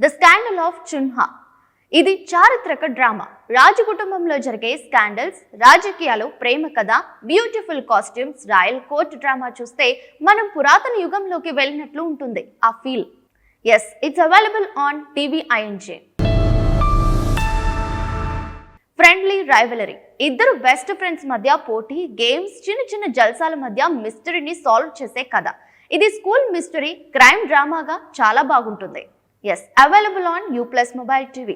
The scandal of చున్హా. ఇది చారిత్రక drama. రాజు కుటుంబంలో జరిగే స్కాండల్స్, రాజకీయాలు, ప్రేమ కథ, beautiful costumes, royal court drama చూస్తే మనం పురాతన యుగంలోకి వెళ్ళినట్లు ఉంటుంది ఆ feel. Yes, it's available on TVINJ. Friendly rivalry. ఇద్దరు బెస్ట్ ఫ్రెండ్స్ మధ్య పోటీ, గేమ్స్, చిన్న చిన్న జల్సాల మధ్య మిస్టరీని సాల్వ్ చేసే కథ. ఇది స్కూల్ మిస్టరీ క్రైమ్ డ్రామాగా చాలా బాగుంటుంది. Yes, available on U+ mobile TV.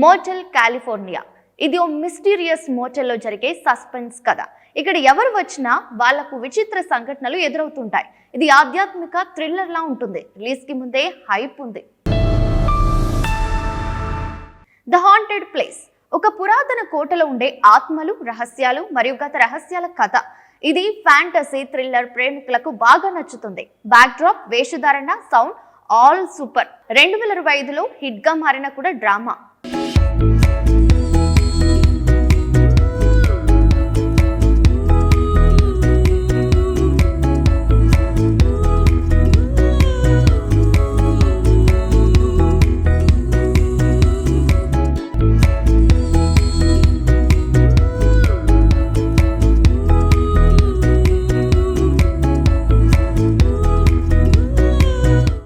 Motel California. ఇది ఓ మిస్టీరియస్ మోటెల్లో జరిగే సస్పెన్స్ కథ. ఇక్కడ ఎవరు వచ్చినా వాళ్లకు విచిత్ర సంఘటనలు ఎదురవుతుంటాయి. ఇది ఆధ్యాత్మిక థ్రిల్లర్ లా ఉంటుంది. రిలీజ్ కి ముందే హైప్ ఉంది. The haunted place. ఒక పురాతన కోటలో ఉండే ఆత్మలు, రహస్యాలు మరియు గత రహస్యాల కథ. ఇది ఫ్యాంటసీ థ్రిల్లర్ ప్రేమికులకు బాగా నచ్చుతుంది. బ్యాక్ డ్రాప్, వేషధారణ, సౌండ్ ఆల్ సూపర్. 2025లో హిట్ గా మారిన కూడా డ్రామా.